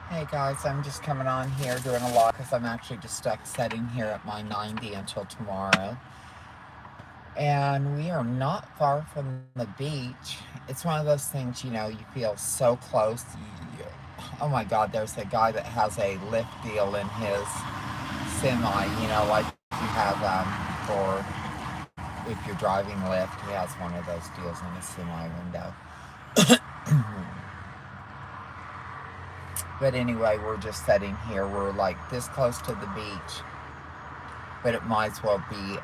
Hey guys, I'm just coming on here doing a lot because I'm actually just stuck sitting here at my 90 until tomorrow. And we are not far from the beach. It's one of those things, you feel so close. Oh my God, there's a guy that has a lift deal in his semi, like you have for if you're driving Lyft, he has one of those deals in his semi window. But anyway, we're just sitting here. We're like this close to the beach, but it might as well be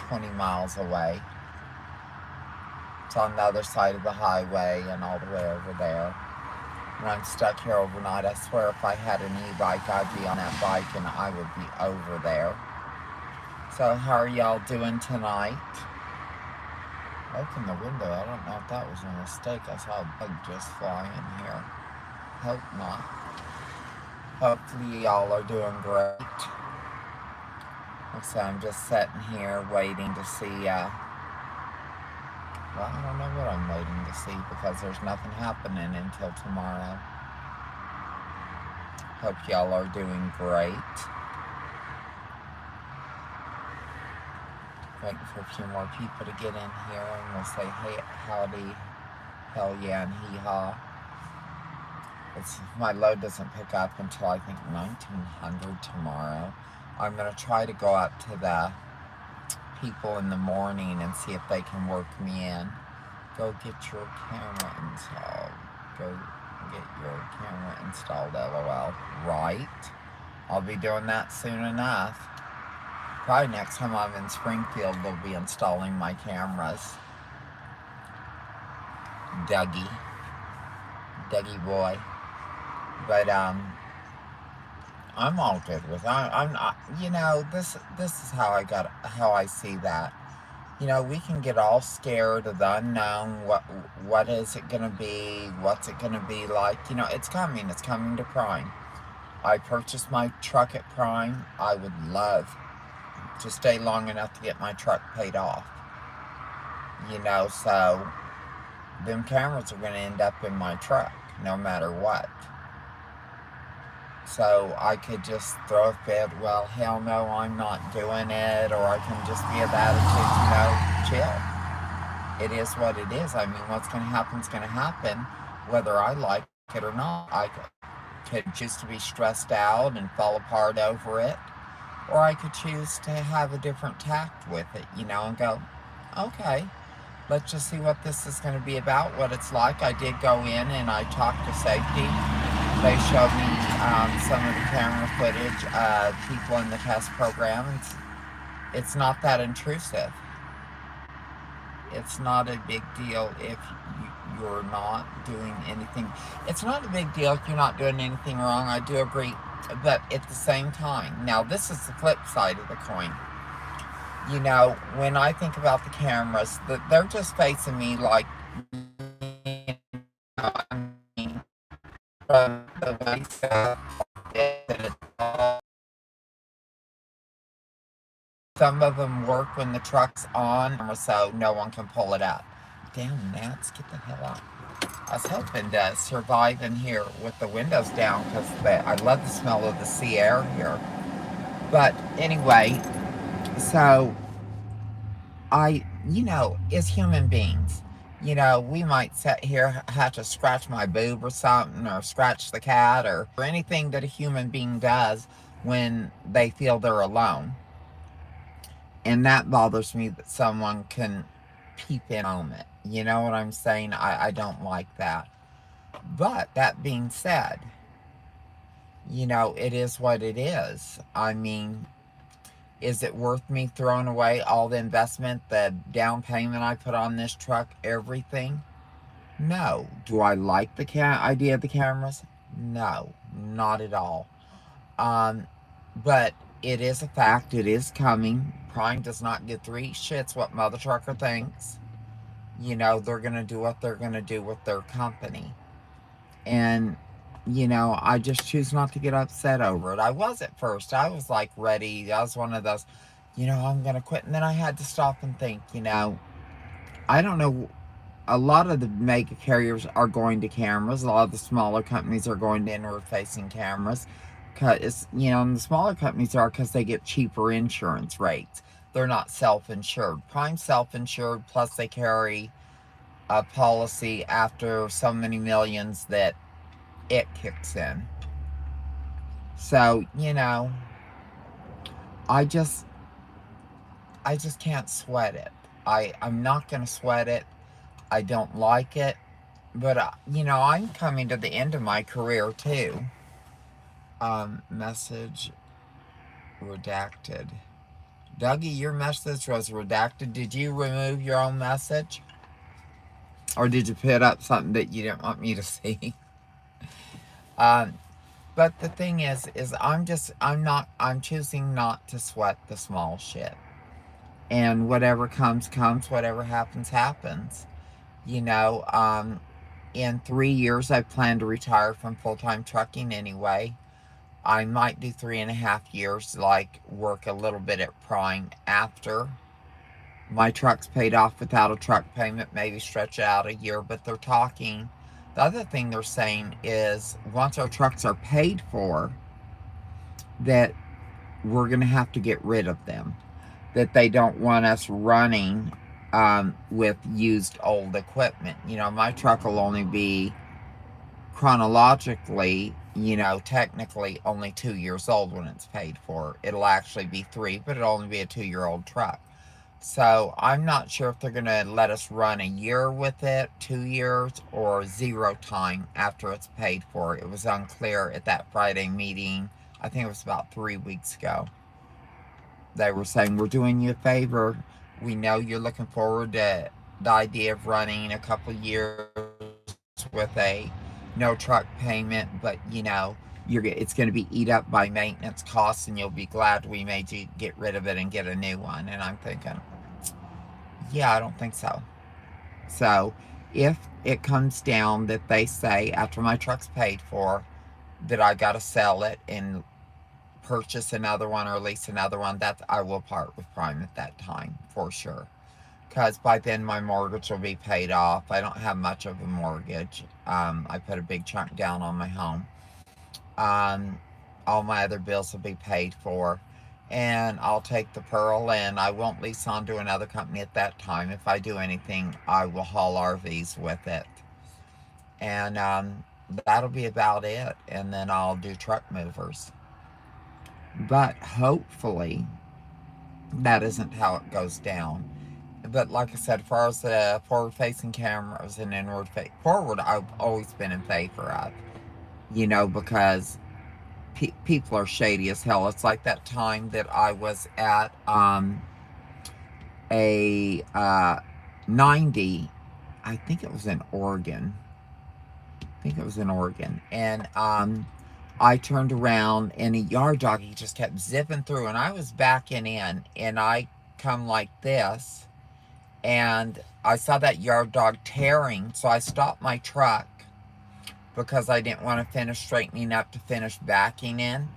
20 miles away. It's on the other side of the highway and all the way over there. And I'm stuck here overnight. I swear if I had an e-bike, I'd be on that bike and I would be over there. So how are y'all doing tonight? Open the window. I don't know if that was a mistake. I saw a bug just fly in here. Hope not. Hopefully y'all are doing great. So I'm just sitting here waiting to see, well, I don't know what I'm waiting to see because there's nothing happening until tomorrow. Hope y'all are doing great. Waiting for a few more people to get in here and we'll say, hey, howdy, hell yeah, and hee-haw. My load doesn't pick up until I think 1900 tomorrow. I'm going to try to go out to the people in the morning and see if they can work me in. Go get your camera installed. Go get your camera installed, LOL. Right? I'll be doing that soon enough. Probably next time I'm in Springfield, they'll be installing my cameras. Dougie boy. But I'm all good with it. I'm not, this is how I see that. We can get all scared of the unknown. What is it gonna be? What's it gonna be like? It's coming. It's coming to Prime. I purchased my truck at Prime. I would love to stay long enough to get my truck paid off. So them cameras are gonna end up in my truck no matter what. So I could just throw a fit, well, hell no, I'm not doing it, or I can just be of attitude, chill. It is what it is. I mean, what's going to happen is going to happen, whether I like it or not. I could choose to be stressed out and fall apart over it, or I could choose to have a different tact with it, and go, okay, let's just see what this is going to be about, what it's like. I did go in and I talked to safety. They showed me some of the camera footage of people in the test program. It's not that intrusive. It's not a big deal if you're not doing anything. It's not a big deal if you're not doing anything wrong. I do agree. But at the same time, now this is the flip side of the coin. When I think about the cameras, they're just facing me like, I mean, from the waist up. Some of them work when the truck's on, so no one can pull it up. Damn, Nats, get the hell out. I was hoping to survive in here with the windows down because I love the smell of the sea air here. But anyway, so as human beings, we might sit here, have to scratch my boob or something, or scratch the cat, or anything that a human being does when they feel they're alone. And that bothers me that someone can peep in on it. You know what I'm saying? I don't like that. But that being said, it is what it is. I mean, is it worth me throwing away all the investment, the down payment I put on this truck, everything? No. Do I like the idea of the cameras? No, not at all. But it is a fact. It is coming. Prime does not get three shits what Mother Trucker thinks. They're going to do what they're going to do with their company. And, I just choose not to get upset over it. I was at first. I was like ready. I was one of those, I'm going to quit. And then I had to stop and think, I don't know. a lot of the mega carriers are going to cameras. A lot of the smaller companies are going to inward-facing cameras. Because, and the smaller companies are because they get cheaper insurance rates. They're not self-insured. Prime self-insured, plus they carry a policy after so many millions that it kicks in. So, I just can't sweat it. I'm not going to sweat it. I don't like it. But, I'm coming to the end of my career, too. Message redacted. Dougie, your message was redacted. Did you remove your own message? Or did you put up something that you didn't want me to see? But the thing is I'm choosing not to sweat the small shit. And whatever comes, whatever happens, happens. In 3 years, I plan to retire from full-time trucking anyway. I might do 3.5 years, like work a little bit at Prime after my truck's paid off without a truck payment, maybe stretch it out a year. But the other thing they're saying is once our trucks are paid for, that we're going to have to get rid of them. That they don't want us running with used old equipment. My truck will only be chronologically, technically only 2 years old when it's paid for. It'll actually be 3, but it'll only be a 2-year-old truck. So I'm not sure if they're going to let us run a year with it, 2 years, or 0 time after it's paid for. It was unclear at that Friday meeting. I think it was about 3 weeks ago. They were saying, we're doing you a favor. We know you're looking forward to the idea of running a couple years with a no truck payment, but it's going to be eat up by maintenance costs, and you'll be glad we made you get rid of it and get a new one. And I'm thinking, yeah, I don't think so. So if it comes down that they say after my truck's paid for that I got to sell it and purchase another one or lease another one, I will part with Prime at that time for sure. Because by then my mortgage will be paid off. I don't have much of a mortgage. I put a big chunk down on my home. All my other bills will be paid for. And I'll take the Pearl, and I won't lease on to another company at that time. If I do anything, I will haul RVs with it. And that'll be about it. And then I'll do truck movers. But hopefully that isn't how it goes down. But like I said, as far as the forward-facing cameras and forward, I've always been in favor of. Because people are shady as hell. It's like that time that I was at a 90, I think it was in Oregon. And I turned around, and a yard doggy just kept zipping through, and I was backing in, and I come like this, and I saw that yard dog tearing, so I stopped my truck because I didn't want to finish straightening up to finish backing in,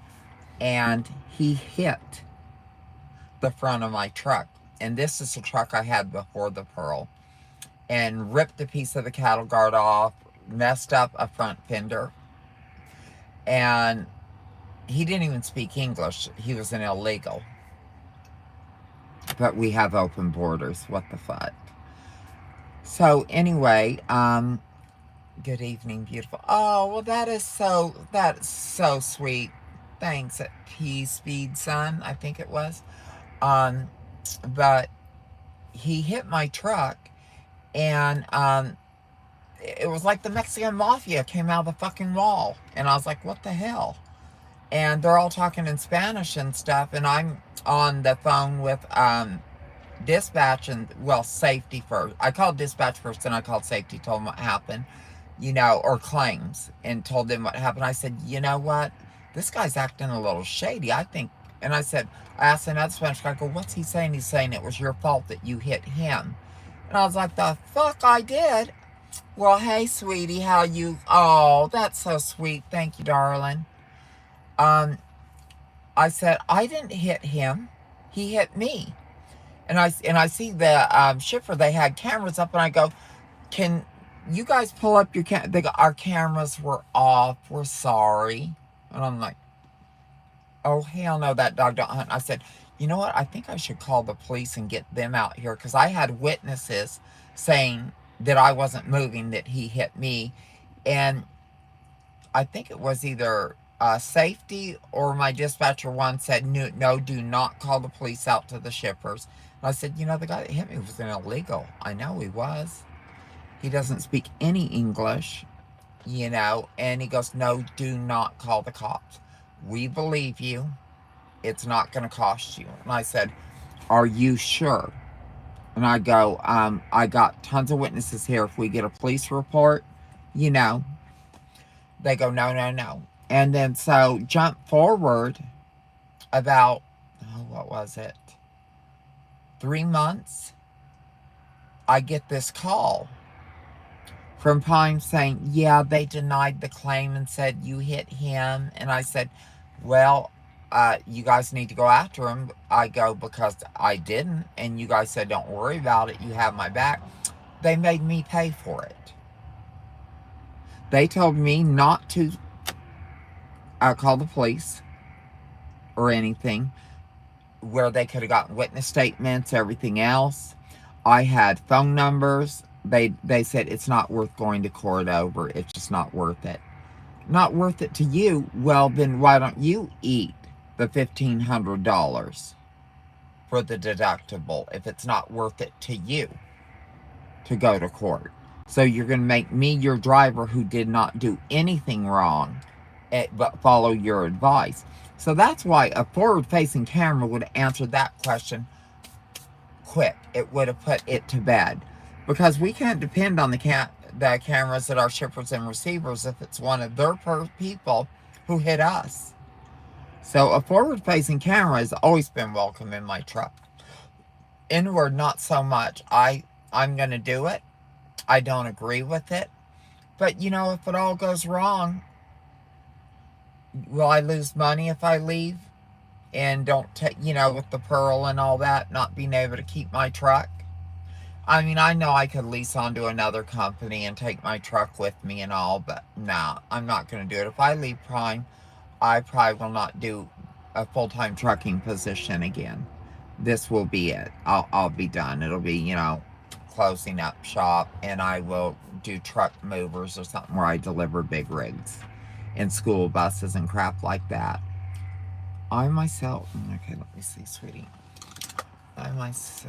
and he hit the front of my truck. And this is the truck I had before the Pearl, and ripped a piece of the cattle guard off, messed up a front fender. And he didn't even speak English. He was an illegal. But we have open borders. What the fuck? So anyway, good evening, beautiful. Oh, well, that's so sweet. Thanks, P-Speed Son, I think it was. But he hit my truck, and it was like the Mexican mafia came out of the fucking wall. And I was like, what the hell? And they're all talking in Spanish and stuff, and I'm on the phone with dispatch and, safety first. I called dispatch first, then I called safety, told them what happened, or claims, and told them what happened. I said, you know what? This guy's acting a little shady, I think. And I asked another Spanish guy, I go, what's he saying? He's saying it was your fault that you hit him. And I was like, the fuck I did? Well, hey, sweetie, how you? Oh, that's so sweet. Thank you, darling. I said, I didn't hit him. He hit me. And I see the shipper, they had cameras up, and I go, can you guys pull up your They go, our cameras were off. We're sorry. And I'm like, oh, hell no, that dog don't hunt. I said, you know what? I think I should call the police and get them out here because I had witnesses saying that I wasn't moving, that he hit me. And I think it was either safety or my dispatcher one said, no, no, do not call the police out to the shippers. And I said, you know, the guy that hit me was an illegal. I know he was. He doesn't speak any English, you know. And he goes, no, do not call the cops. We believe you. It's not going to cost you. And I said, are you sure? And I go, I got tons of witnesses here. If we get a police report, you know, they go, no, no, no. And then so jump forward about, oh, what was it? 3 months. I get this call from Pine saying, yeah, they denied the claim and said you hit him. And I said, well, you guys need to go after him. I go, because I didn't. And you guys said, don't worry about it. You have my back. They made me pay for it. They told me not to call the police or anything, where they could have gotten witness statements, everything else. I had phone numbers. They said it's not worth going to court over. It's just not worth it. Not worth it to you. Well, then why don't you eat the $1,500 for the deductible if it's not worth it to you to go to court? So you're going to make me your driver who did not do anything wrong, but follow your advice. So that's why a forward-facing camera would answer that question quick. It would have put it to bed. Because we can't depend on the cameras at our shippers and receivers if it's one of their people who hit us. So a forward-facing camera has always been welcome in my truck. Inward, not so much. I'm going to do it. I don't agree with it. But, you know, if it all goes wrong, will I lose money if I leave? And don't take, you know, with the Pearl and all that, not being able to keep my truck? I mean, I know I could lease onto another company and take my truck with me and all, but no, I'm not going to do it. If I leave Prime, I probably will not do a full-time trucking position again. This will be it. I'll be done. It'll be, you know, closing up shop, and I will do truck movers or something where I deliver big rigs and school buses and crap like that. I myself, okay, let me see, sweetie. Let me see.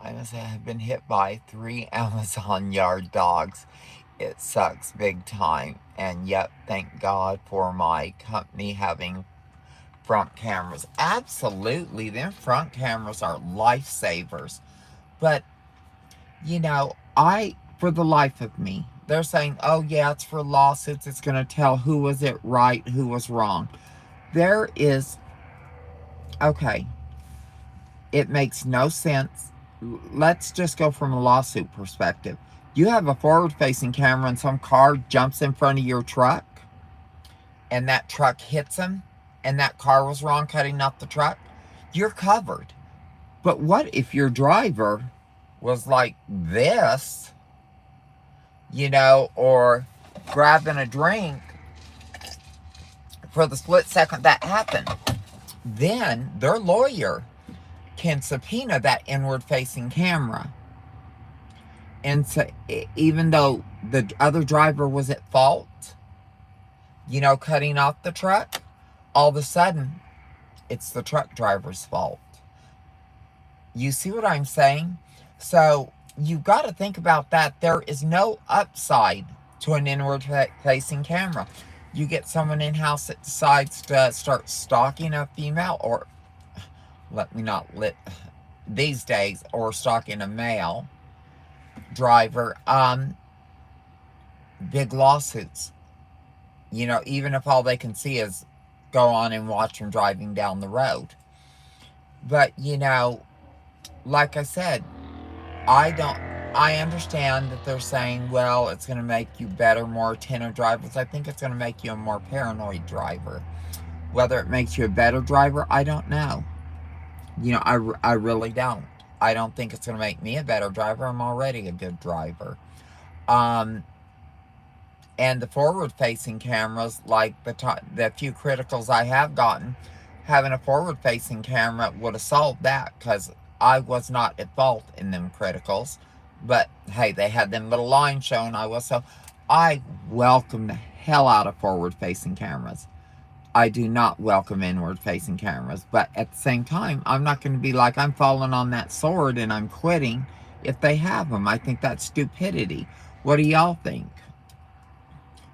I must have been hit by 3 Amazon yard dogs. It sucks big time. And yet, thank God for my company having front cameras. Absolutely, their front cameras are lifesavers. But, you know, for the life of me, they're saying, oh yeah, it's for lawsuits. It's going to tell who was it right, who was wrong. There is, okay, it makes no sense. Let's just go from a lawsuit perspective. You have a forward-facing camera and some car jumps in front of your truck and that truck hits him and that car was wrong cutting off the truck. You're covered. But what if your driver was like this, you know, or grabbing a drink for the split second that happened? Then their lawyer can subpoena that inward-facing camera. And so, even though the other driver was at fault, you know, cutting off the truck, all of a sudden, it's the truck driver's fault. You see what I'm saying? So, you've got to think about that. There is no upside to an inward-facing camera. You get someone in-house that decides to start stalking a female, or these days, or stalking a male driver, big lawsuits. You know, even if all they can see is go on and watch them driving down the road. But, you know, like I said, I understand that they're saying, well, it's going to make you better, more attentive drivers. I think it's going to make you a more paranoid driver. Whether it makes you a better driver, I don't know. You know, I really don't. I don't think it's going to make me a better driver. I'm already a good driver. Um, and the forward-facing cameras, like the few criticals I have gotten, having a forward-facing camera would have solved that, because I was not at fault in them criticals. But hey, they had them little lines showing I was. So I welcome the hell out of forward-facing cameras. I do not welcome inward-facing cameras. But at the same time, I'm not going to be like I'm falling on that sword and I'm quitting if they have them. I think that's stupidity. What do y'all think?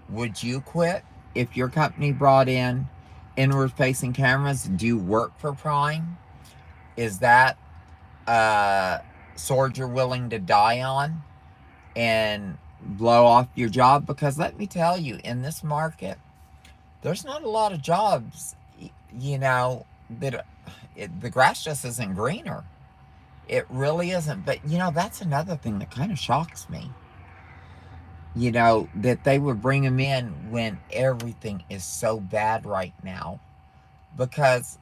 Would you quit if your company brought in inward-facing cameras? Do you work for Prime? Is that a sword you're willing to die on and blow off your job? Because let me tell you, in this market, there's not a lot of jobs, you know, that the grass just isn't greener. It really isn't. But, that's another thing that kind of shocks me. That they would bring them in when everything is so bad right now. Because,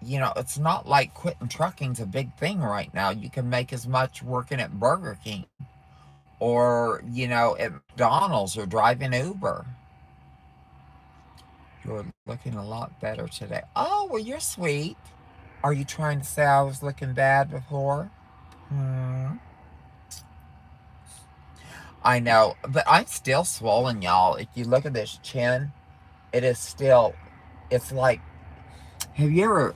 it's not like quitting trucking's a big thing right now. You can make as much working at Burger King or, at McDonald's or driving Uber. You're looking a lot better today. Oh, well, you're sweet. Are you trying to say I was looking bad before? I know, but I'm still swollen, y'all. If you look at this chin, it is still, it's like, have you ever,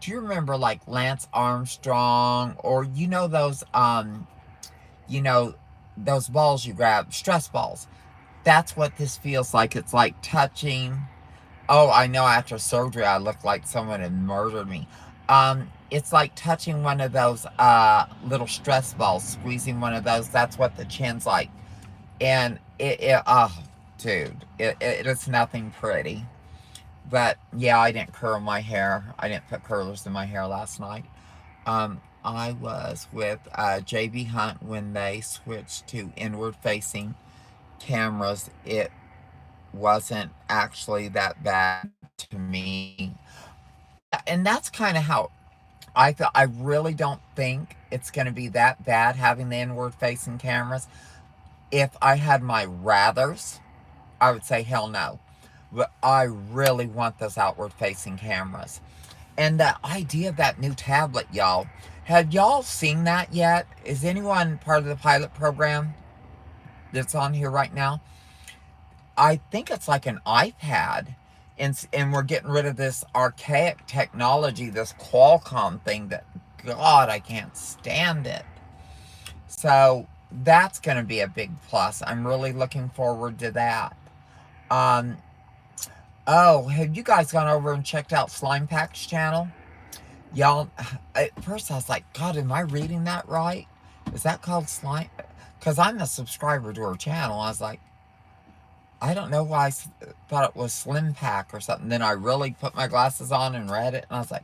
do you remember like Lance Armstrong, or you know, those balls you grab, stress balls? That's what this feels like. It's like touching. Oh, I know, after surgery I look like someone had murdered me. It's like touching one of those little stress balls, squeezing one of those. That's what the chin's like. And oh, dude, it is nothing pretty. But yeah, I didn't curl my hair. I didn't put curlers in my hair last night. I was with JB Hunt when they switched to inward facing cameras. It wasn't actually that bad to me. And that's kind of how I feel. I really don't think it's going to be that bad having the inward facing cameras. If I had my rathers, I would say hell no. But I really want those outward facing cameras. And the idea of that new tablet, y'all. Have y'all seen that yet? Is anyone part of the pilot program that's on here right now? I think it's like an iPad. And we're getting rid of this archaic technology, this Qualcomm thing that, God, I can't stand it. So that's going to be a big plus. I'm really looking forward to that. Oh, have you guys gone over and checked out Slime Pack's channel? Y'all, at first I was like, God, am I reading that right? Is that called Slime? Because I'm a subscriber to her channel. I was like, I don't know why I thought it was Slim Pack or something. Then I really put my glasses on and read it, and I was like,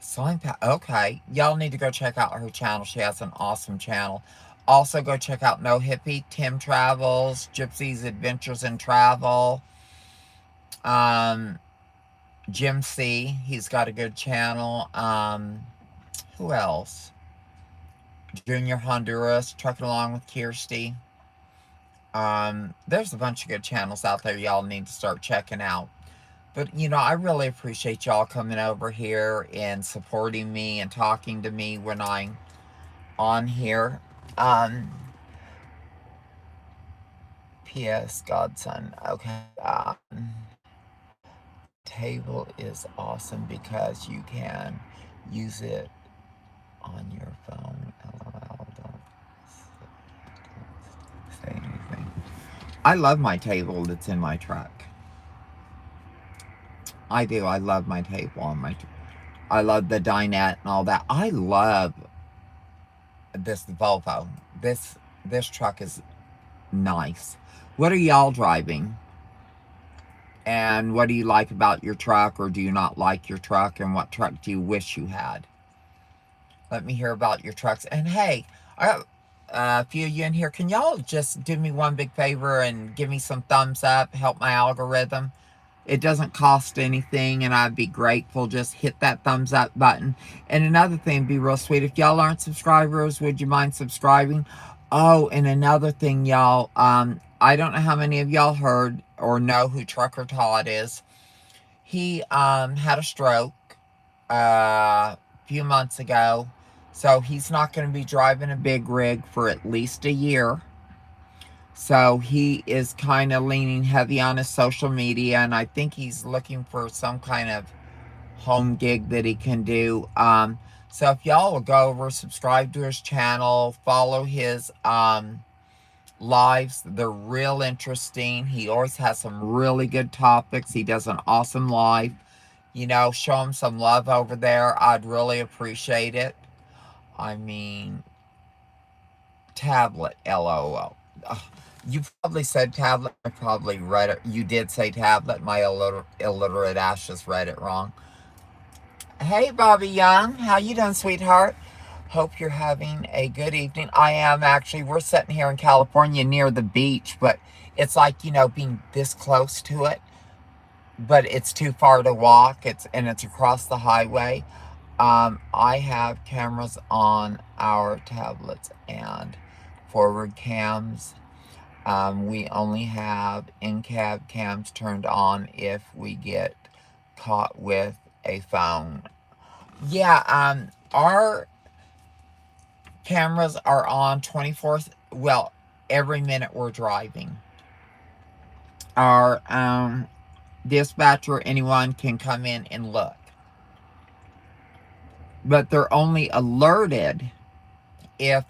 Slime Pack, okay. Y'all need to go check out her channel. She has an awesome channel. Also, go check out No Hippie, Tim Travels, Gypsy's Adventures in Travel. Jim C, he's got a good channel. Who else? Junior Honduras, Trucking Along with Kirsty. There's a bunch of good channels out there y'all need to start checking out. But, I really appreciate y'all coming over here and supporting me and talking to me when I'm on here. P.S. Godson. Okay. Table is awesome because you can use it on your phone. LOL. Don't say anything. I love my table that's in my truck. I do. I love my table on my truck. I love the dinette and all that. I love this Volvo. This truck is nice. What are y'all driving? And what do you like about your truck, or do you not like your truck? And what truck do you wish you had? Let me hear about your trucks. And hey, I got a few of you in here. Can y'all just do me one big favor and give me some thumbs up, help my algorithm? It doesn't cost anything, and I'd be grateful. Just hit that thumbs up button. And another thing, be real sweet. If y'all aren't subscribers, would you mind subscribing? Oh, and another thing, y'all. I don't know how many of y'all heard or know who Trucker Todd is. He had a stroke a few months ago, so he's not going to be driving a big rig for at least a year. So he is kind of leaning heavy on his social media, and I think he's looking for some kind of home gig that he can do. So if y'all will go over, subscribe to his channel, follow his lives. They're real interesting. He always has some really good topics. He does an awesome live. You know, show him some love over there. I'd really appreciate it. I mean, tablet, LOL. Ugh, you probably said tablet. I probably read it. You did say tablet. My illiterate ass just read it wrong. Hey, Bobby Young. How you doing, sweetheart? Hope you're having a good evening. I am actually. We're sitting here in California near the beach, but it's like, you know, being this close to it, but it's too far to walk. It's across the highway. I have cameras on our tablets and forward cams. We only have in-cab cams turned on if we get caught with a phone. Yeah, our cameras are on 24, well, every minute we're driving. Our dispatcher, anyone can come in and look. But they're only alerted if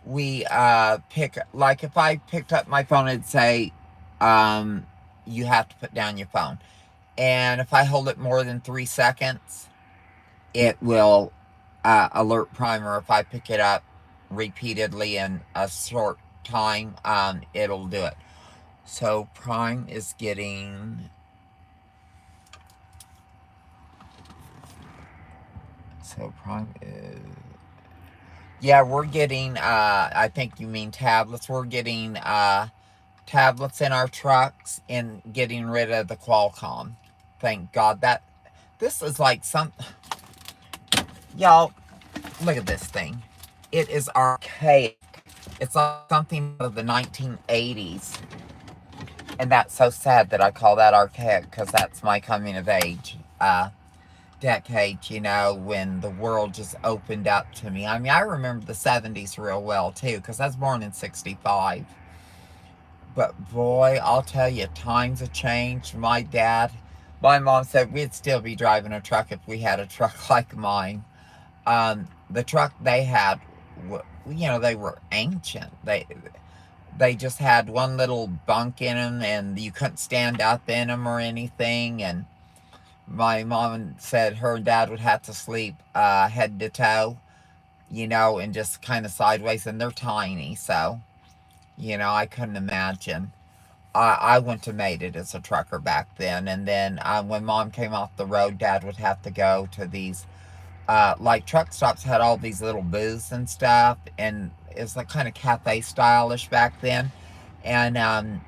we like if I picked up my phone, it'd say you have to put down your phone. And if I hold it more than 3 seconds, it will alert Primer. If I pick it up repeatedly in a short time, it'll do it. So Prime is getting... So Prime is... Yeah, we're getting, I think you mean tablets. We're getting tablets in our trucks and getting rid of the Qualcomm. Thank God. This is like some... Y'all, look at this thing. It is archaic. It's like something of the 1980s. And that's so sad that I call that archaic, because that's my coming of age decade, you know, when the world just opened up to me. I mean, I remember the 70s real well, too, because I was born in 65. But boy, I'll tell you, times have changed. My mom said we'd still be driving a truck if we had a truck like mine. The truck they had, you know, they were ancient. They just had one little bunk in them, and you couldn't stand up in them or anything. And my mom said her dad would have to sleep head to toe, you know, and just kind of sideways. And they're tiny, so, you know, I couldn't imagine. I wouldn't have made it as a trucker back then. And then when Mom came off the road, Dad would have to go to these, like truck stops had all these little booths and stuff. And it's like kind of cafe stylish back then. And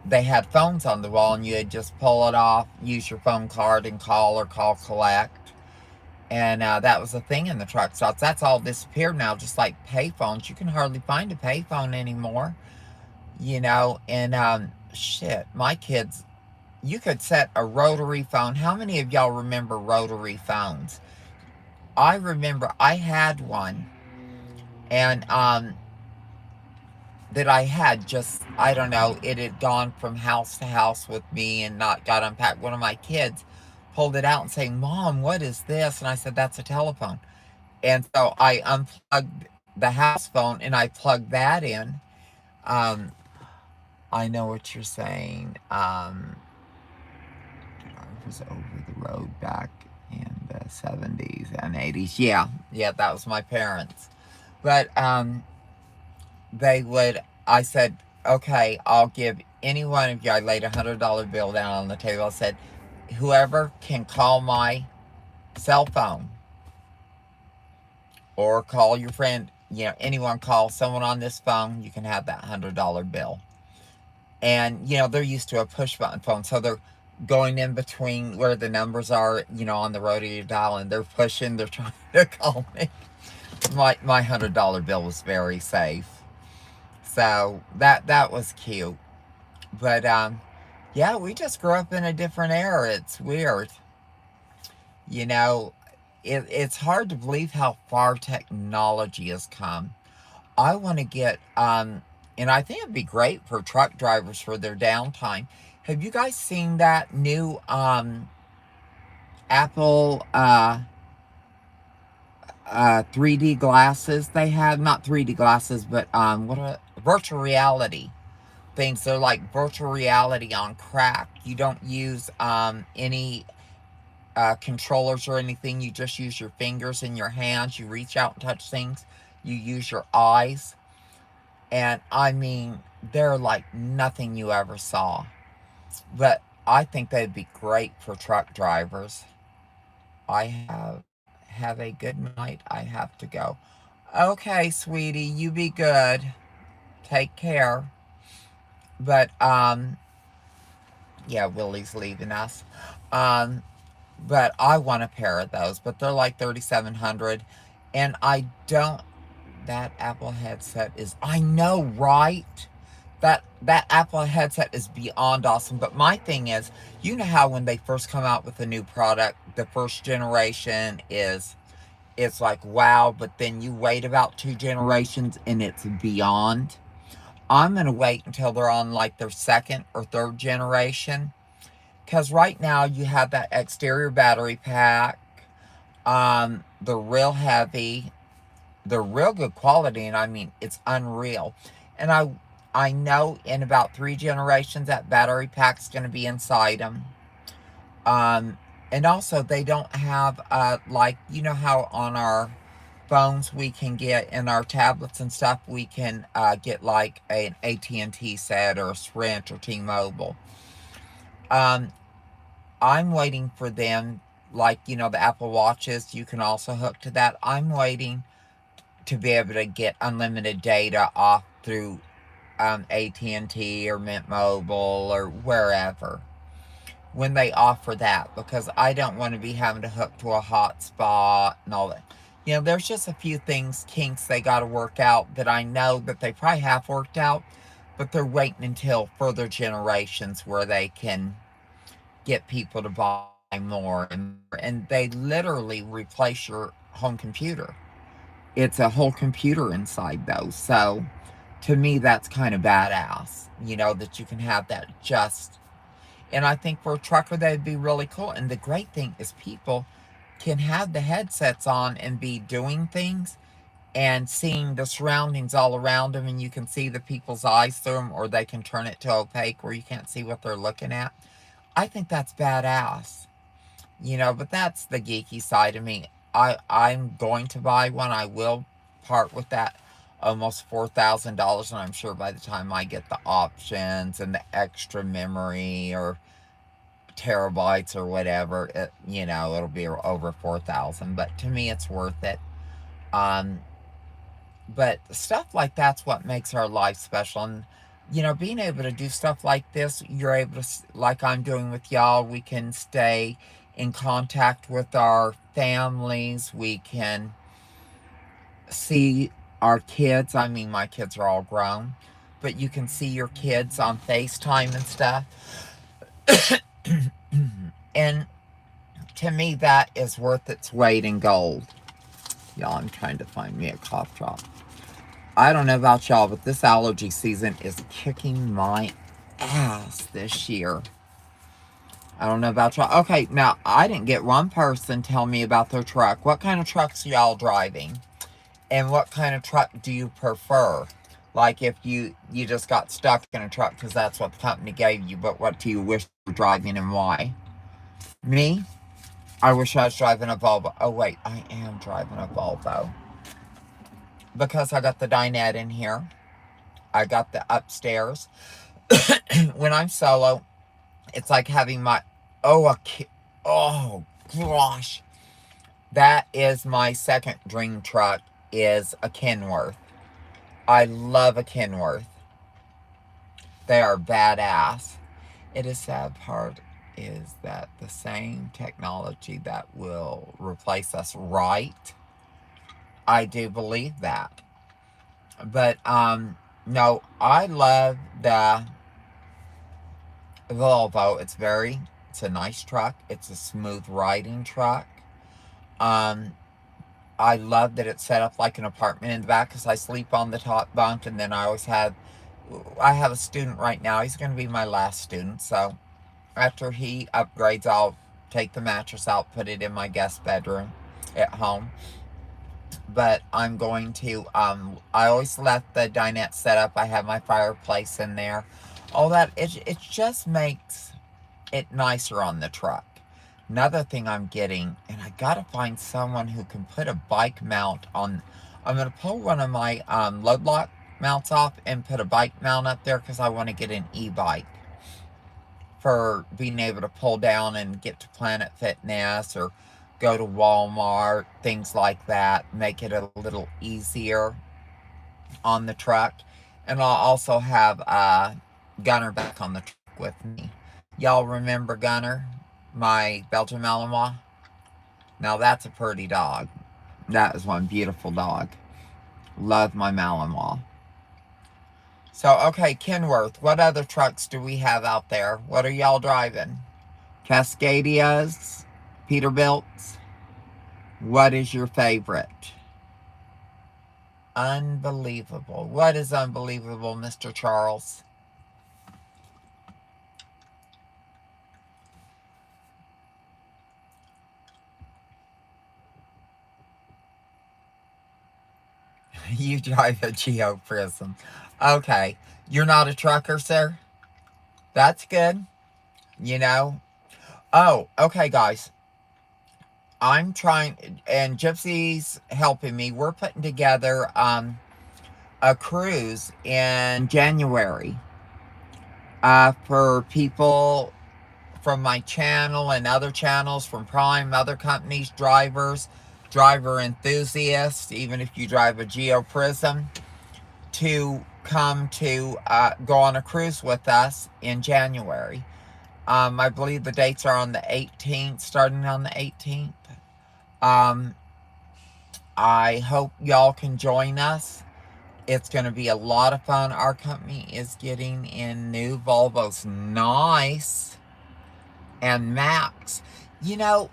they had phones on the wall, and you'd just pull it off, use your phone card and call or call collect. And that was a thing in the truck stops. That's all disappeared now, just like payphones. You can hardly find a payphone anymore, you know. And shit, my kids, you could set a rotary phone. How many of y'all remember rotary phones? I remember I had one, and that I had just, I don't know, it had gone from house to house with me and not got unpacked. One of my kids pulled it out and saying, "Mom, what is this?" And I said, "That's a telephone." And so I unplugged the house phone and I plugged that in. I know what you're saying. I was over the road back in the 70s and 80s. Yeah, that was my parents. But I said, "Okay, I'll give any one of you," I laid $100 bill down on the table. I said, "Whoever can call my cell phone or call your friend, you know, anyone, call someone on this phone, you can have that $100 bill." And, they're used to a push button phone. So they're going in between where the numbers are, on the rotary dial, and they're pushing, they're trying to call me. My $100 bill was very safe. So that was cute. But yeah, we just grew up in a different era. It's weird. You know, it's hard to believe how far technology has come. I want to get, and I think it'd be great for truck drivers for their downtime. Have you guys seen that new Apple 3D glasses they have? Not 3D glasses, but what are virtual reality things? They're like virtual reality on crack. You don't use any controllers or anything. You just use your fingers and your hands. You reach out and touch things. You use your eyes. And I mean, they're like nothing you ever saw. But I think they'd be great for truck drivers. I have a good night. I have to go. Okay, sweetie, you be good. Take care. But yeah, Willie's leaving us. Um, but I want a pair of those, but they're like 3,700, and I don't. That Apple headset is. I know, right? That Apple headset is beyond awesome. But my thing is, you know how when they first come out with a new product, the first generation is it's like wow, but then you wait about 2 generations and it's beyond. I'm gonna wait until they're on like their second or third generation. Because right now you have that exterior battery pack. They're real heavy. They're real good quality, and I mean it's unreal. And I know in about 3 generations that battery pack's going to be inside them. Um, and also they don't have like how on our phones we can get and our tablets and stuff we can get like an AT&T set or a Sprint or T-Mobile. Um, I'm waiting for them, like, the Apple Watches, you can also hook to that. I'm waiting to be able to get unlimited data off through AT&T or Mint Mobile or wherever when they offer that, because I don't want to be having to hook to a hotspot and all that. There's just a few things, kinks they got to work out that I know that they probably have worked out, but they're waiting until further generations where they can get people to buy more. And they literally replace your home computer. It's a whole computer inside those. So to me, that's kind of badass, that you can have that just. And I think for a trucker, that'd be really cool. And the great thing is people can have the headsets on and be doing things and seeing the surroundings all around them, and you can see the people's eyes through them, or they can turn it to opaque where you can't see what they're looking at. I think that's badass, but that's the geeky side of me. I'm going to buy one. I will part with that almost $4,000, and I'm sure by the time I get the options and the extra memory or terabytes or whatever, it'll be over 4,000. But to me, it's worth it. Um, but stuff like that's what makes our life special. And being able to do stuff like this, you're able to, like I'm doing with y'all, we can stay in contact with our families. We can see our kids. I mean, my kids are all grown, but you can see your kids on FaceTime and stuff. And to me, that is worth its weight in gold. Y'all, I'm trying to find me a cough drop. I don't know about y'all, but this allergy season is kicking my ass this year. I don't know about y'all. Okay, now, I didn't get one person tell me about their truck. What kind of trucks are y'all driving? And what kind of truck do you prefer? Like if you just got stuck in a truck because that's what the company gave you, but what do you wish you were driving and why? Me? I wish I was driving a Volvo. Oh, wait, I am driving a Volvo. Because I got the dinette in here. I got the upstairs. When I'm solo, it's like having my... Oh, oh, gosh. That is my second dream truck, is a Kenworth. I love a Kenworth. They are badass. It is sad part is that the same technology that will replace us, right? I do believe that. But no, I love the Volvo. It's a nice truck. It's a smooth riding truck. Um, I love that it's set up like an apartment in the back because I sleep on the top bunk, and then I have a student right now. He's going to be my last student. So after he upgrades, I'll take the mattress out, put it in my guest bedroom at home. But I'm going to, I always left the dinette set up. I have my fireplace in there. All that, it just makes it nicer on the truck. Another thing I'm getting, and I gotta find someone who can put a bike mount on. I'm gonna pull one of my load lock mounts off and put a bike mount up there because I want to get an e-bike for being able to pull down and get to Planet Fitness or go to Walmart, things like that. Make it a little easier on the truck. And I'll also have Gunner back on the truck with me. Y'all remember Gunner, my Belgian Malinois? Now that's a pretty dog. That is one beautiful dog. Love my Malinois. So, okay, Kenworth, what other trucks do we have out there? What are y'all driving? Cascadias? Peterbilts? What is your favorite? Unbelievable. What is unbelievable, Mr. Charles? You drive a Geo Prism. Okay. You're not a trucker, sir? That's good. You know? Oh, okay, guys. I'm trying, and Gypsy's helping me. We're putting together a cruise in January for people from my channel and other channels from Prime, other companies, drivers, driver enthusiasts, even if you drive a Geo Prism, to come to go on a cruise with us in January. I believe the dates are on the 18th, starting on the 18th. I hope y'all can join us. It's going to be a lot of fun. Our company is getting in new Volvos. Nice. And Macs. You know,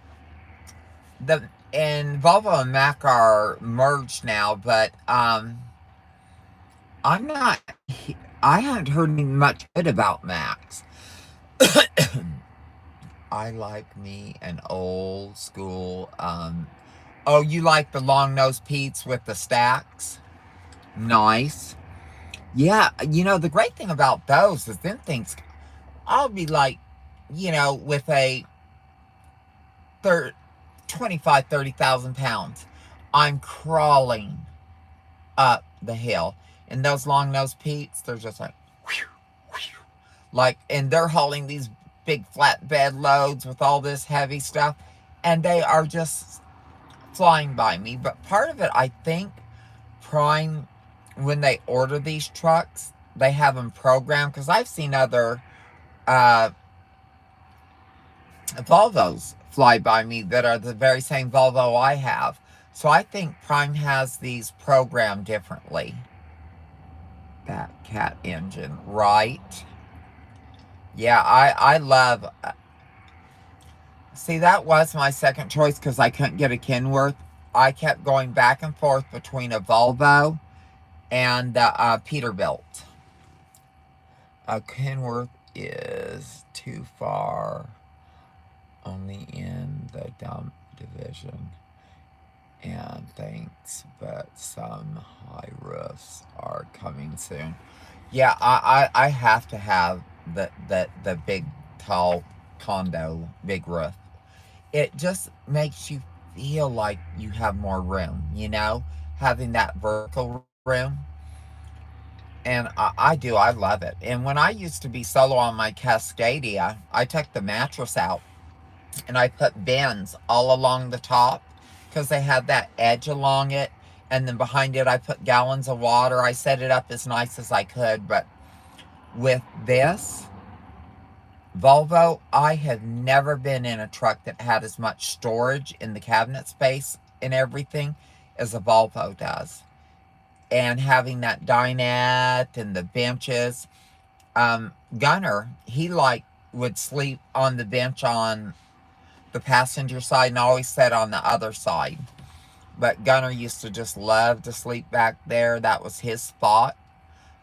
Volvo and Mac are merged now, but I haven't heard much good about Macs. I like me an old school, oh, you like the long nose Pete's with the stacks? Nice. Yeah, you know, the great thing about those is then things, I'll be like, you know, with a 30,000 pounds, I'm crawling up the hill. And those long nose Pete's, they're just like, whew, whew. Like, and they're hauling these big flatbed loads with all this heavy stuff, and they are just flying by me. But part of it, I think, Prime, when they order these trucks, they have them programmed, because I've seen other Volvos fly by me that are the very same Volvo I have. So I think Prime has these programmed differently. That cat engine, right? Yeah, I love... See, that was my second choice because I couldn't get a Kenworth. I kept going back and forth between a Volvo and a Peterbilt. A Kenworth is too far, only in the dump division. And thanks, but some high roofs are coming soon. Yeah, I have to have the big, tall condo, big roof. It just makes you feel like you have more room, you know? Having that vertical room. And I love it. And when I used to be solo on my Cascadia, I took the mattress out and I put bins all along the top because they had that edge along it. And then behind it, I put gallons of water. I set it up as nice as I could, but with this Volvo, I have never been in a truck that had as much storage in the cabinet space and everything as a Volvo does. And having that dinette and the benches. Gunner, he like would sleep on the bench on the passenger side and always sat on the other side. But Gunner used to just love to sleep back there. That was his spot.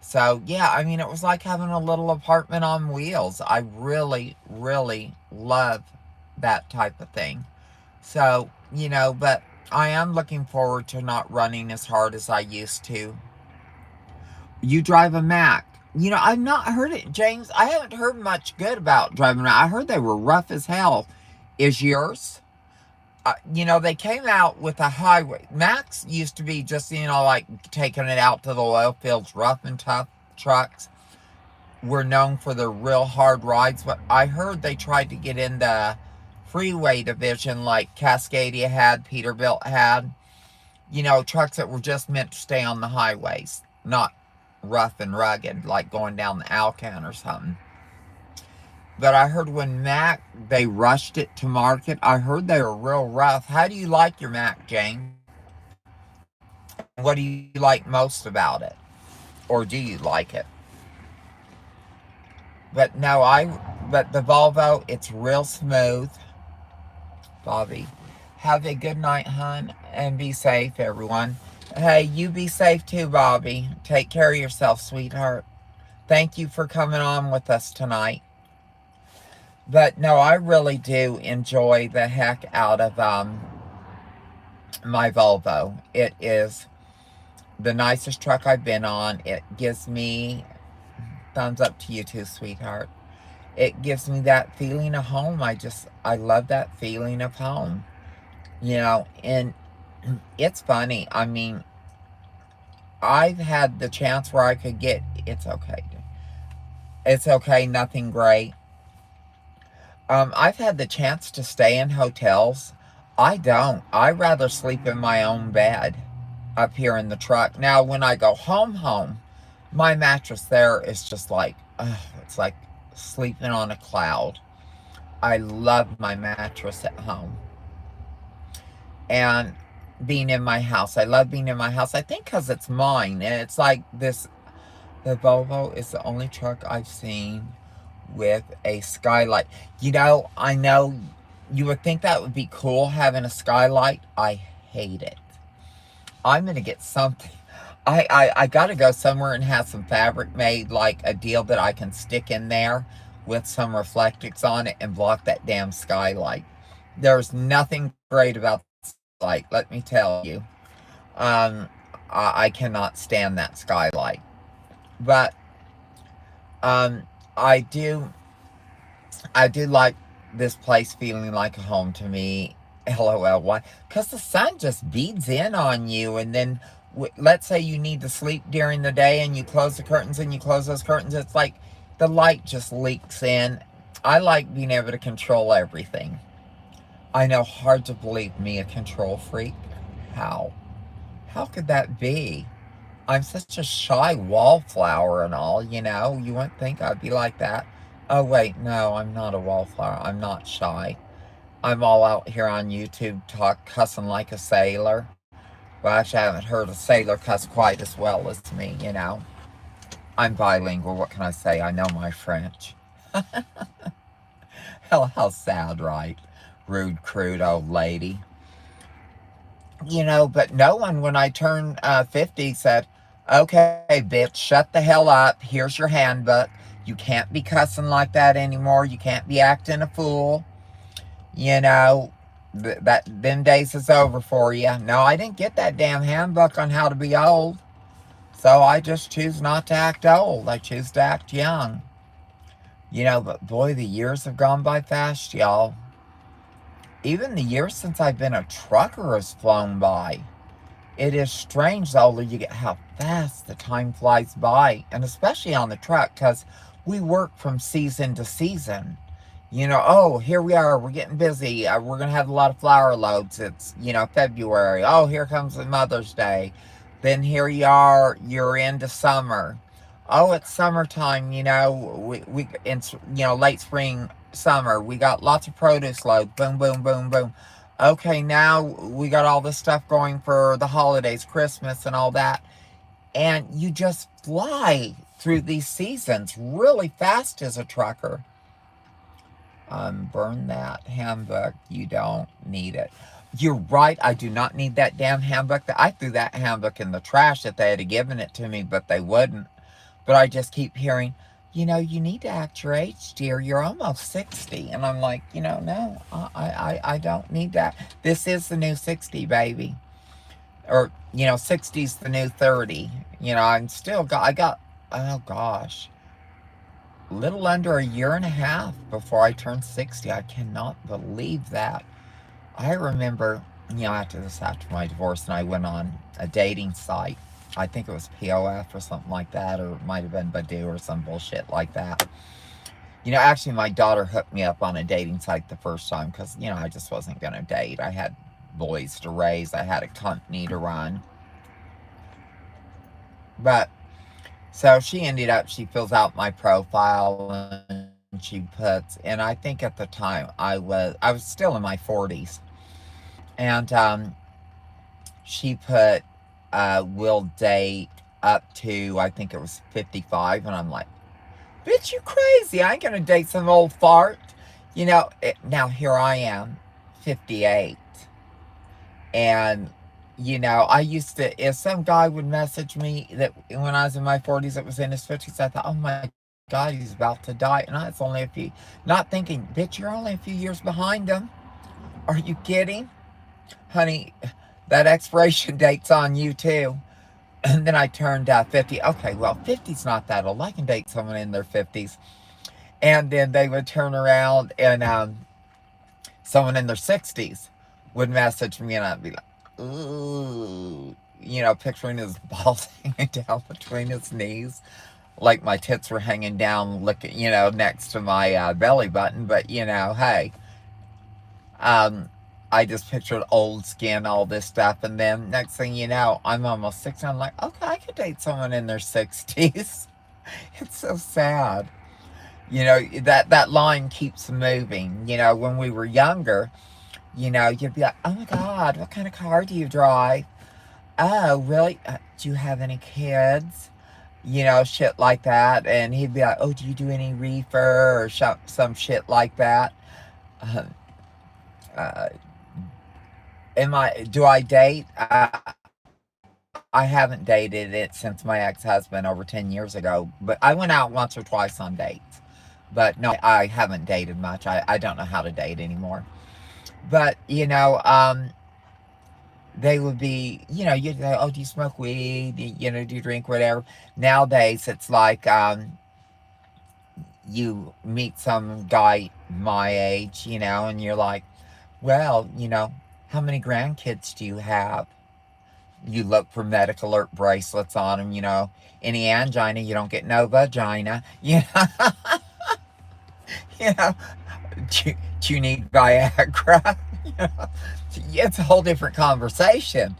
So, yeah, I mean, it was like having a little apartment on wheels. I really, really love that type of thing. So, but I am looking forward to not running as hard as I used to. You drive a Mac. I've not heard it, James. I haven't heard much good about driving a Mac. I heard they were rough as hell. Is yours? They came out with a highway. Max used to be just, like taking it out to the oil fields, rough and tough trucks. Were known for their real hard rides, but I heard they tried to get in the freeway division like Cascadia had, Peterbilt had. Trucks that were just meant to stay on the highways, not rough and rugged, like going down the Alcan or something. But I heard when Mac, they rushed it to market, I heard they were real rough. How do you like your Mac, James? And what do you like most about it? Or do you like it? But no, but the Volvo, it's real smooth. Bobby, have a good night, hon, and be safe, everyone. Hey, you be safe too, Bobby. Take care of yourself, sweetheart. Thank you for coming on with us tonight. But no, I really do enjoy the heck out of my Volvo. It is the nicest truck I've been on. It gives me, thumbs up to you too, sweetheart. It gives me that feeling of home. I love that feeling of home. And it's funny. I mean, I've had the chance where I could get, it's okay. It's okay, nothing great. I've had the chance to stay in hotels. I don't. I rather sleep in my own bed up here in the truck. Now, when I go home, my mattress there is just like, it's like sleeping on a cloud. I love my mattress at home. And being in my house. I love being in my house. I think because it's mine. And it's like this, the Volvo is the only truck I've seen with a skylight. I know you would think that would be cool, having a skylight. I hate it. I'm going to get something. I got to go somewhere and have some fabric made, like a deal that I can stick in there with some reflectors on it and block that damn skylight. There's nothing great about the skylight, let me tell you. I cannot stand that skylight. But I do like this place feeling like a home to me. LOL. Why? Because the sun just beads in on you, and then let's say you need to sleep during the day and you close the curtains and you close those curtains. It's like the light just leaks in. I like being able to control everything. I know, hard to believe, me, a control freak. How could that be? I'm such a shy wallflower and all, you wouldn't think I'd be like that. Oh wait, no, I'm not a wallflower. I'm not shy. I'm all out here on YouTube cussing like a sailor. Well, actually, I haven't heard a sailor cuss quite as well as me, I'm bilingual, what can I say? I know my French. Hell, how sad, right? Rude, crude old lady. But no one, when I turned 50, said, okay, bitch, shut the hell up. Here's your handbook. You can't be cussing like that anymore. You can't be acting a fool. Them days is over for you. No, I didn't get that damn handbook on how to be old. So I just choose not to act old. I choose to act young. But boy, the years have gone by fast, y'all. Even the years since I've been a trucker has flown by. It is strange the older you get how fast the time flies by. And especially on the truck, because we work from season to season. Oh, here we are. We're getting busy. We're going to have a lot of flower loads. It's, February. Oh, here comes the Mother's Day. Then here you are. You're into summer. Oh, it's summertime, we it's, late spring, summer. We got lots of produce loads. Boom, boom, boom, boom. Okay, now we got all this stuff going for the holidays, Christmas, and all that. And you just fly through these seasons really fast as a trucker. Burn that handbook. You don't need it. You're right. I do not need that damn handbook. I threw that handbook in the trash if they had given it to me, but they wouldn't. But I just keep hearing, you need to act your age, dear. You're almost 60. And I'm like, no, I don't need that. This is the new 60, baby. Or, 60's the new 30. I got, oh gosh, little under a year and a half before I turned 60. I cannot believe that. I remember, after my divorce, and I went on a dating site. I think it was POF or something like that, or it might have been Badoo or some bullshit like that. Actually, my daughter hooked me up on a dating site the first time because, I just wasn't going to date. I had boys to raise, I had a company to run. But so she fills out my profile and she puts, and I think at the time I was still in my 40s. And she put, will date up to, I think it was 55. And I'm like, bitch, you crazy. I ain't going to date some old fart. Now here I am, 58. And, I used to, if some guy would message me that when I was in my 40s, it was in his 50s, I thought, oh my God, he's about to die. And it's only a few, not thinking, bitch, you're only a few years behind him. Are you kidding? Honey, that expiration date's on you too. And then I turned 50. Okay, well, 50's not that old. I can date someone in their 50s. And then they would turn around and someone in their 60s would message me and I'd be like, ooh, picturing his balls hanging down between his knees. Like my tits were hanging down, looking, next to my belly button. But, hey, um, I just pictured old skin, all this stuff. And then next thing you know, I'm almost 60. I'm like, okay, I could date someone in their 60s. It's so sad. That line keeps moving. When we were younger, you'd be like, oh my God, what kind of car do you drive? Oh, really? Do you have any kids? Shit like that. And he'd be like, oh, do you do any reefer or some shit like that? Uh, uh, do I date? I haven't dated it since my ex-husband over 10 years ago, but I went out once or twice on dates. But no, I haven't dated much. I don't know how to date anymore. But, they would be, you'd say, oh, do you smoke weed? Do you drink whatever? Nowadays, it's like you meet some guy my age, and you're like, well, how many grandkids do you have? You look for medical alert bracelets on them, any angina, you don't get no vagina. You know, do you need Viagra? you know, it's a whole different conversation.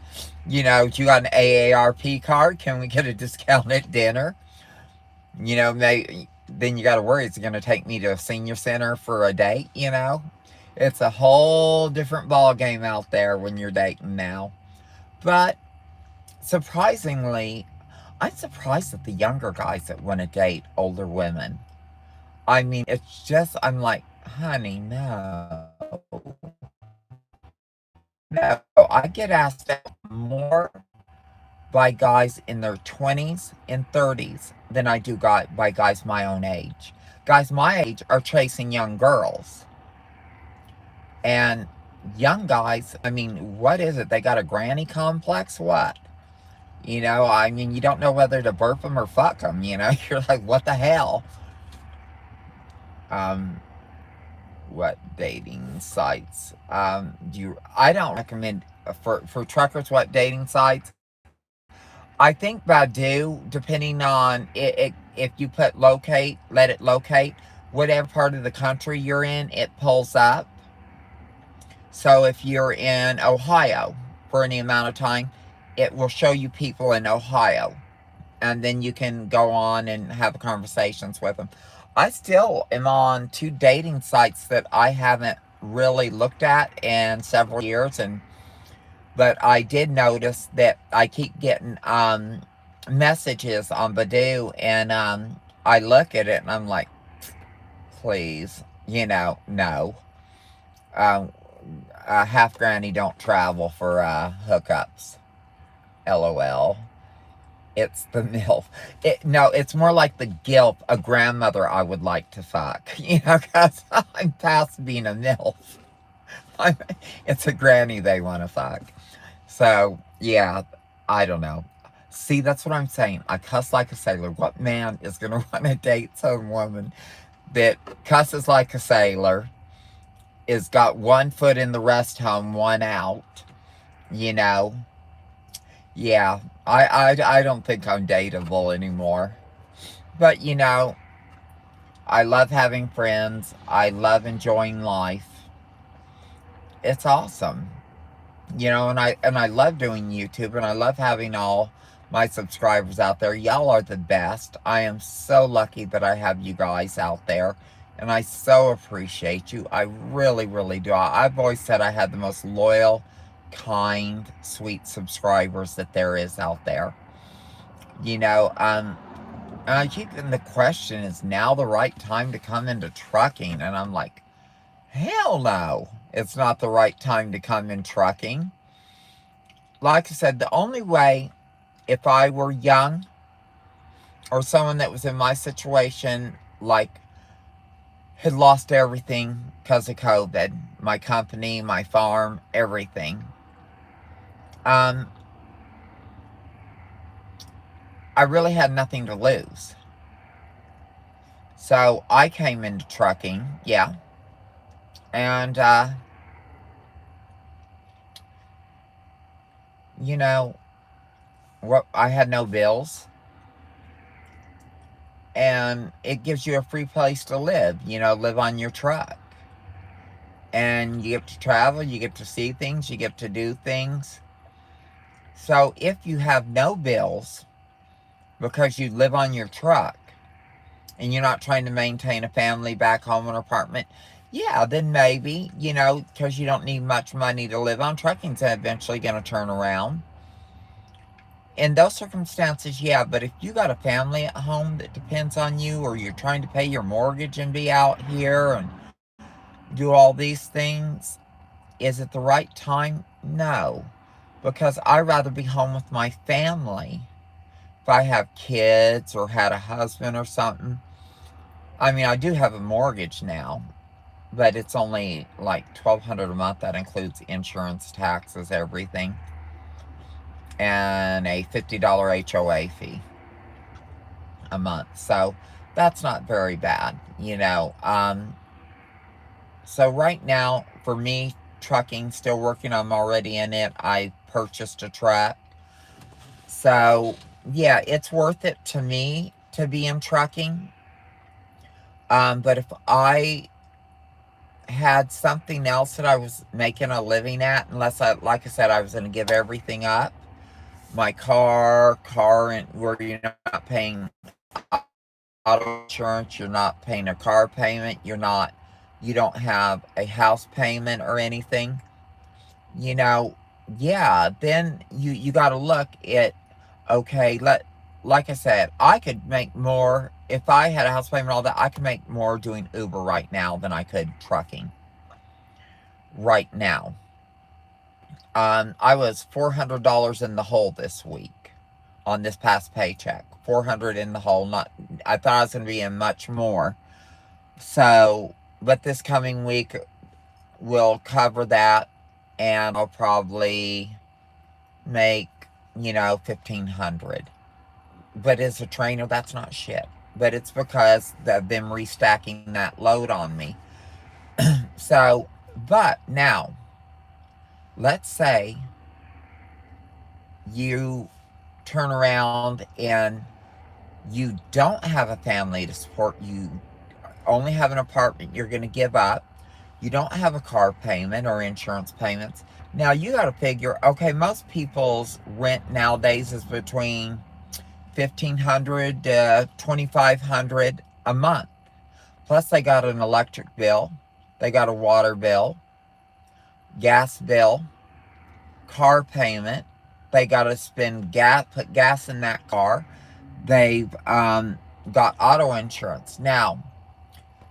You got an AARP card? Can we get a discount at dinner? Then you got to worry, is it going to take me to a senior center for a date? It's a whole different ball game out there when you're dating now. But surprisingly, I'm surprised at the younger guys that want to date older women. I mean, it's just, I'm like, honey, no. No, I get asked out more by guys in their 20s and 30s than I do by guys my own age. Guys my age are chasing young girls. And young guys, I mean, what is it? They got a granny complex? What? I mean, you don't know whether to burp them or fuck them, You're like, what the hell? Um, what dating sites? I don't recommend, for truckers, what dating sites? I think Badu, depending on if you put locate, let it locate, whatever part of the country you're in, it pulls up. So if you're in Ohio for any amount of time, it will show you people in Ohio. and then you can go on and have conversations with them. I still am on 2 dating sites that I haven't really looked at in several years, and but I did notice that I keep getting messages on Badoo, and I look at it and I'm like, please, no. Um, Half granny don't travel for hookups. LOL. It's the MILF. No, it's more like the GILF, a grandmother I would like to fuck. Because I'm past being a MILF. It's a granny they want to fuck. So, yeah, I don't know. See, that's what I'm saying. I cuss like a sailor. What man is going to want to date some woman that cusses like a sailor, is got one foot in the rest home, one out, you know? Yeah, I don't think I'm dateable anymore. But, I love having friends. I love enjoying life. It's awesome. And I love doing YouTube, and I love having all my subscribers out there. Y'all are the best. I am so lucky that I have you guys out there, and I so appreciate you. I really, really do. I've always said I had the most loyal, kind, sweet subscribers that there is out there. And I keep getting the question, is now the right time to come into trucking? And I'm like, hell no, it's not the right time to come in trucking. Like I said, the only way, if I were young or someone that was in my situation, like had lost everything because of COVID, my company, my farm, everything, I really had nothing to lose. So I came into trucking, yeah. And, I had no bills. And it gives you a free place to live, live on your truck. And you get to travel, you get to see things, you get to do things. So if you have no bills because you live on your truck and you're not trying to maintain a family back home, an apartment, yeah, then maybe, because you don't need much money to live on, trucking's eventually going to turn around. In those circumstances, yeah, but if you got a family at home that depends on you, or you're trying to pay your mortgage and be out here and do all these things, is it the right time? No, because I'd rather be home with my family. If I have kids or had a husband or something. I mean, I do have a mortgage now, but it's only like $1,200 a month. That includes insurance, taxes, everything, and a $50 HOA fee a month. So that's not very bad, So right now, for me, trucking, still working, I'm already in it. I purchased a truck. So, yeah, it's worth it to me to be in trucking. But if I had something else that I was making a living at, unless like I said, I was going to give everything up, my car, and where you're not paying auto insurance, you're not paying a car payment, you don't have a house payment or anything, yeah, then you got to look at, okay, like I said, I could make more, if I had a house payment and all that, I could make more doing Uber right now than I could trucking right now. I was $400 in the hole this week on this past paycheck. 400 in the hole. I thought I was going to be in much more. So, but this coming week will cover that, and I'll probably make, $1,500. But as a trainer, that's not shit. But it's because of them restacking that load on me. So, but now, let's say you turn around and you don't have a family to support, you only have an apartment you're going to give up, you don't have a car payment or insurance payments. Now you got to figure, okay, most people's rent nowadays is between $1,500 to $2,500 a month. Plus they got an electric bill, they got a water bill, gas bill, car payment. They got to spend gas, put gas in that car. They've got auto insurance. Now,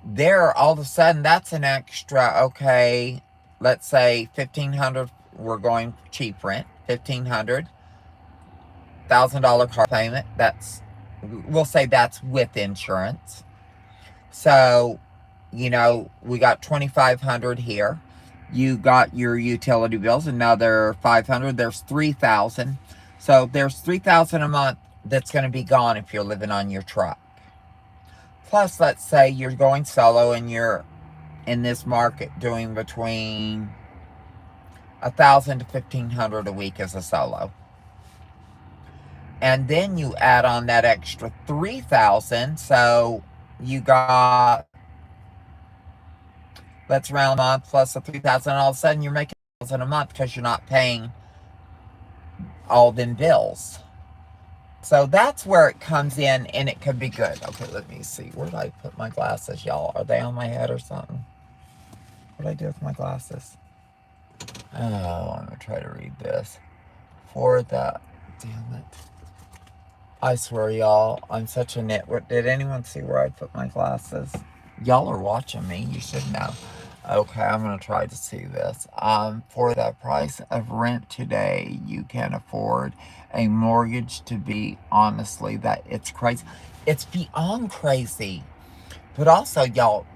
there, all of a sudden, that's an extra, okay, let's say 1,500, we're going cheap rent, 1,500, $1,000 car payment. We'll say that's with insurance. So, we got 2,500 here. You got your utility bills, another 500. There's 3,000. So there's 3,000 a month that's going to be gone if you're living on your truck. Plus, let's say you're going solo and you're in this market doing between 1,000 to 1,500 a week as a solo. And then you add on that extra 3,000. So you got, let's round a month plus the 3,000. All of a sudden you're making 1,000 a month because you're not paying all them bills. So that's where it comes in, and it could be good. Okay, let me see. Where did I put my glasses, y'all? Are they on my head or something? What did I do with my glasses? Oh, I'm going to try to read this. Damn it. I swear, y'all, I'm such a nitwit. Did anyone see where I put my glasses? Y'all are watching me. You should know. Okay, I'm going to try to see this. For the price of rent today, you can afford a mortgage to be, honestly, that it's crazy. It's beyond crazy. But also, y'all,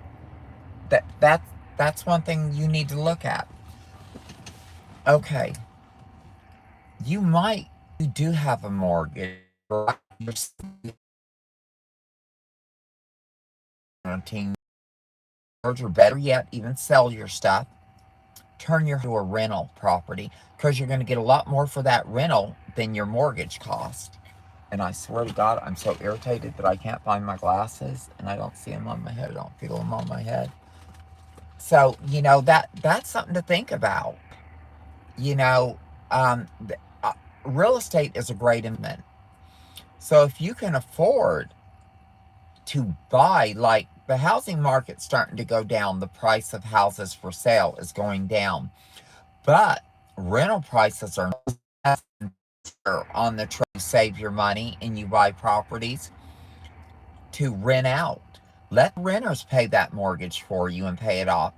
that's one thing you need to look at. Okay, you do have a mortgage, right? Or better yet, even sell your stuff, turn your to a rental property, because you're going to get a lot more for that rental than your mortgage cost. And I swear to God, I'm so irritated that I can't find my glasses, and I don't see them on my head. I don't feel them on my head. So, that's something to think about. Real estate is a great investment. So if you can afford to buy, like, the housing market's starting to go down. The price of houses for sale is going down. But rental prices are on the train. You save your money and you buy properties to rent out. Let renters pay that mortgage for you and pay it off.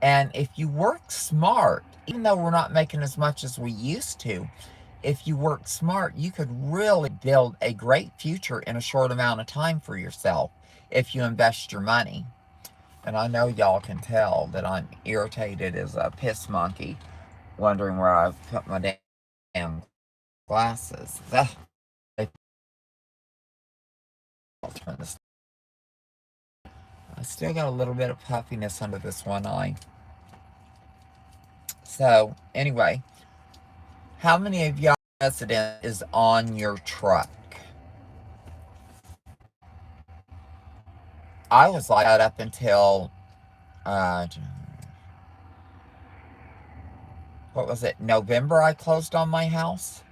And if you work smart, even though we're not making as much as we used to, if you work smart, you could really build a great future in a short amount of time for yourself if you invest your money. And I know y'all can tell that I'm irritated as a piss monkey, wondering where I've put my damn glasses. I'll turn this. I still got a little bit of puffiness under this one eye. So, anyway, how many of y'all resident is on your truck? I was like that up until, what was it, November I closed on my house?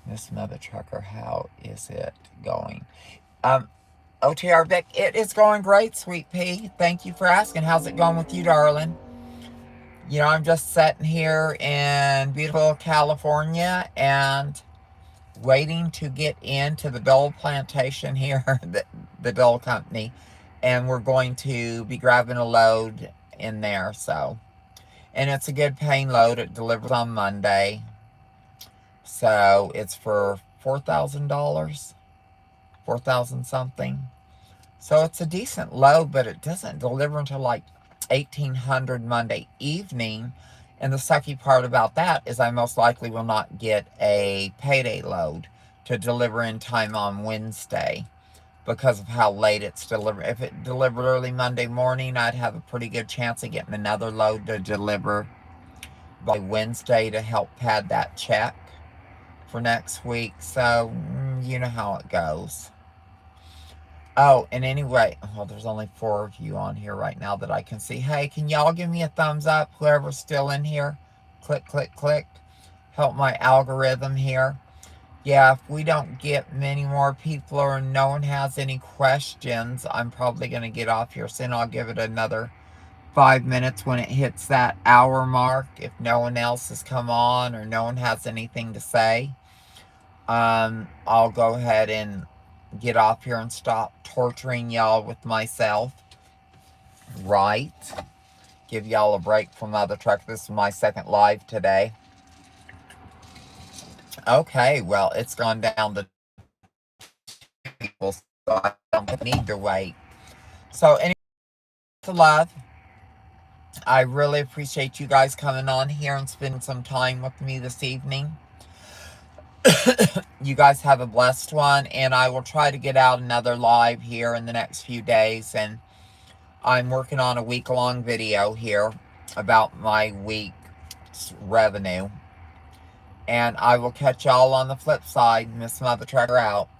Miss Mother Trucker, how is it going? OTR Vic, it is going great, Sweet Pea. Thank you for asking. How's it going with you, darling? I'm just sitting here in beautiful California and waiting to get into the Dole plantation here, the Dole company, and we're going to be grabbing a load in there. So, and it's a good paying load. It delivers on Monday, so it's for $4,000, 4,000 something. So it's a decent load, but it doesn't deliver until like 1800 Monday evening. And the sucky part about that is I most likely will not get a payday load to deliver in time on Wednesday because of how late it's delivered. If it delivered early Monday morning, I'd have a pretty good chance of getting another load to deliver by Wednesday to help pad that check for next week. So, you know how it goes. Oh, and anyway, well, there's only 4 of you on here right now that I can see. Hey, can y'all give me a thumbs up, whoever's still in here? Click, click, click. Help my algorithm here. yeah, if we don't get many more people or no one has any questions, I'm probably going to get off here soon. I'll give it another 5 minutes when it hits that hour mark. If no one else has come on or no one has anything to say, I'll go ahead and get off here and stop torturing y'all with myself. Right. Give y'all a break from the other truck. This is my second live today. Okay, well, it's gone down to 2 people, so I don't need to wait. So, anyway, to love. I really appreciate you guys coming on here and spending some time with me this evening. You guys have a blessed one, and I will try to get out another live here in the next few days, and I'm working on a week-long video here about my week's revenue. And I will catch y'all on the flip side. Miss Mother Trucker out.